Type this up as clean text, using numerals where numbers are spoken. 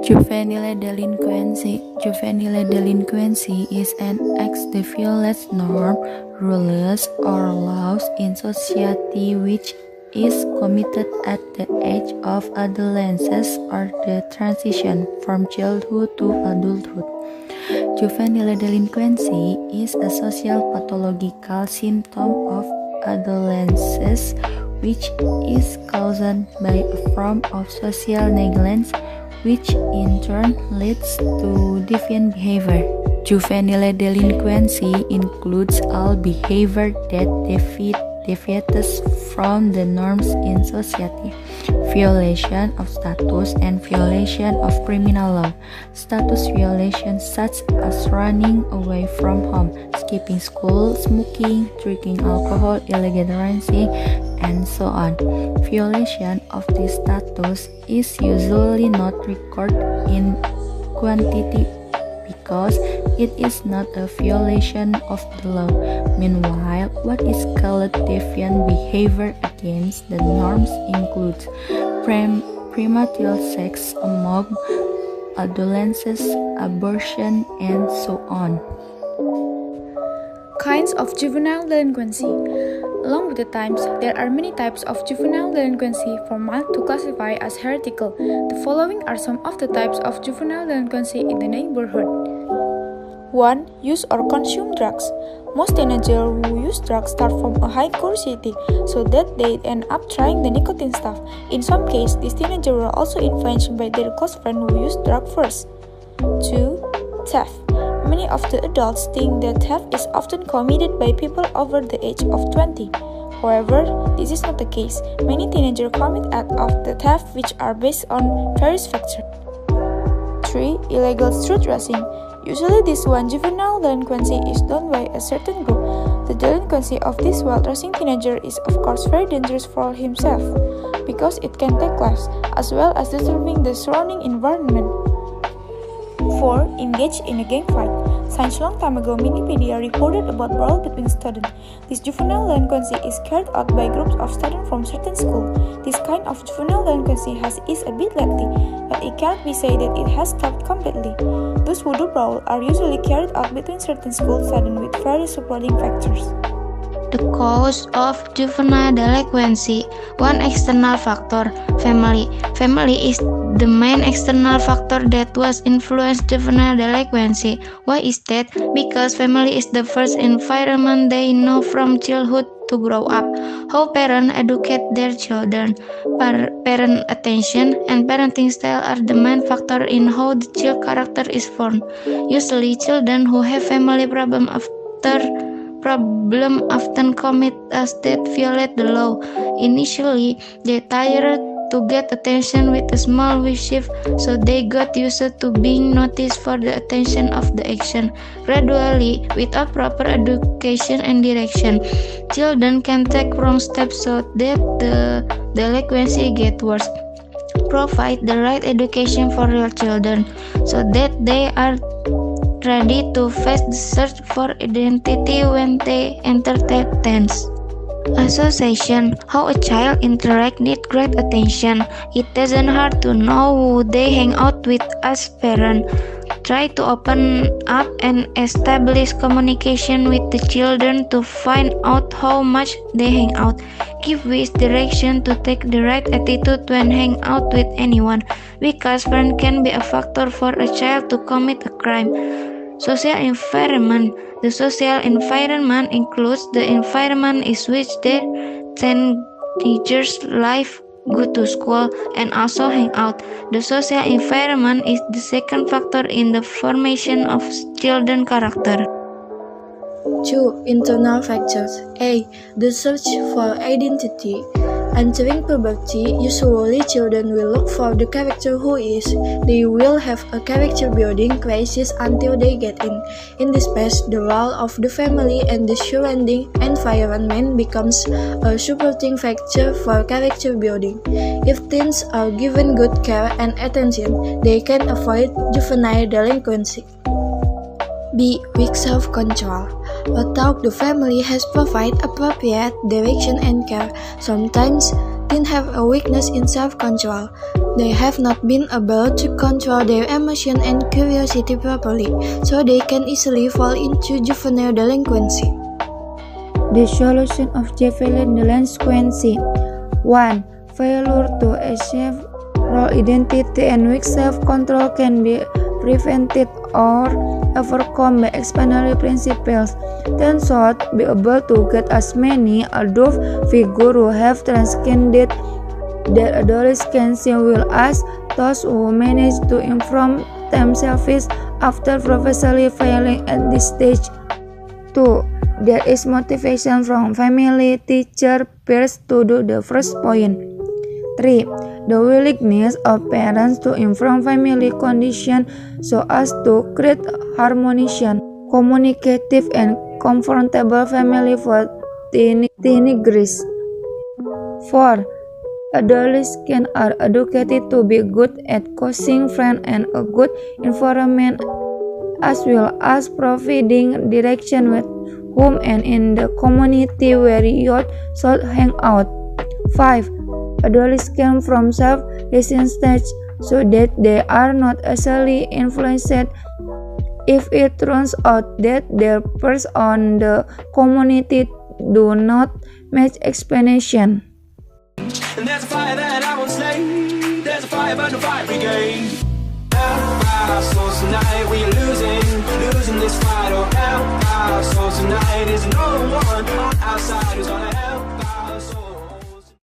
Juvenile delinquency. Juvenile delinquency is an acts that violates norms, rules, or laws in society which is committed at the age of adolescence or the transition from childhood to adulthood. Juvenile delinquency is a social pathological symptom of adolescence which is caused by a form of social negligence which in turn leads to deviant behavior. Juvenile delinquency includes all behavior that deviates from the norms in society, violation of status and violation of criminal law. Status violations such as running away from home, skipping school, smoking, drinking alcohol, illegal dancing, and so on. Violation of this status is usually not recorded in quantity because it is not a violation of the law. Meanwhile, what is called deviant behavior against the norms includes premarital sex among adolescents, abortion, and so on. Kinds of juvenile delinquency. Along with the times, there are many types of juvenile delinquency from mild to classify as heretical. The following are some of the types of juvenile delinquency in the neighborhood. 1. Use or consume drugs. Most teenagers who use drugs start from a high curiosity, so that they end up trying the nicotine stuff. In some cases, these teenagers were also influenced by their close friends who used drugs first. 2. Theft. Many of the adults think that theft is often committed by people over the age of 20. However, this is not the case. Many teenagers commit acts of the theft which are based on various factors. 3. Illegal street racing. Usually this one juvenile delinquency is done by a certain group. The delinquency of this wild racing teenager is of course very dangerous for himself because it can take lives as well as disturbing the surrounding environment. 4. Engage in a gang fight. Since long time ago, Minipedia reported about brawl between students. This juvenile delinquency is carried out by groups of students from certain schools. This kind of juvenile delinquency has eased a bit lately, but it cannot be said that it has stopped completely. Those who do brawl are usually carried out between certain school students with various supporting factors. The cause of juvenile delinquency. One external factor, family. Family is the main external factor that was influenced juvenile delinquency. Why is that? Because family is the first environment they know from childhood to grow up. How parents educate their children. Parent attention and parenting style are the main factor in how the child character is formed. Usually, children who have family problem often commit acts that violate the law. Initially, they tired to get attention with a small mischief, so they got used to being noticed for the attention of the action. Gradually, without proper education and direction, children can take wrong steps so that the delinquency gets worse. Provide the right education for your children so that they are ready to face the search for identity when they enter teens. Association. How a child interacts needs great attention. It doesn't hurt to know who they hang out with as parents. Try to open up and establish communication with the children to find out how much they hang out. Give wise direction to take the right attitude when hang out with anyone, because friends can be a factor for a child to commit a crime. Social environment. The social environment includes the environment in which their teenagers live, go to school, and also hang out. The social environment is the second factor in the formation of children's character. 2. Internal factors. A. The search for identity. Entering puberty, usually children will look for the character who is. They will have a character building crisis until they get in. In this phase, the role of the family and the surrounding environment becomes a supporting factor for character building. If teens are given good care and attention, they can avoid juvenile delinquency. B. Weak self-control. Although the family has provided appropriate direction and care, sometimes often have a weakness in self-control. They have not been able to control their emotion and curiosity properly, so they can easily fall into juvenile delinquency. The solution of juvenile delinquency: 1. Failure to achieve role identity and weak self-control can be prevented or overcome by explanatory principles. Then should be able to get as many adult figures who have transcended their adolescence will as those who manage to improve themselves after professionally failing at this stage. 2. There is motivation from family, teacher, peers to do the first point. 3. The willingness of parents to improve family condition so as to create harmonious, communicative, and comfortable family for teenagers. 4. Adolescents are educated to be good at choosing friends and a good environment, as well as providing direction with whom and in the community where youth should hang out. 5. Adolescents from self-raising stage so that they are not easily influenced if it turns out that their peers on the community do not match explanation. And there's a fire that I won't slay. There's a fire burn the fire brigade. Help our souls tonight, we are losing this fight. Oh, help our souls tonight. There's no one on our side who's gonna help.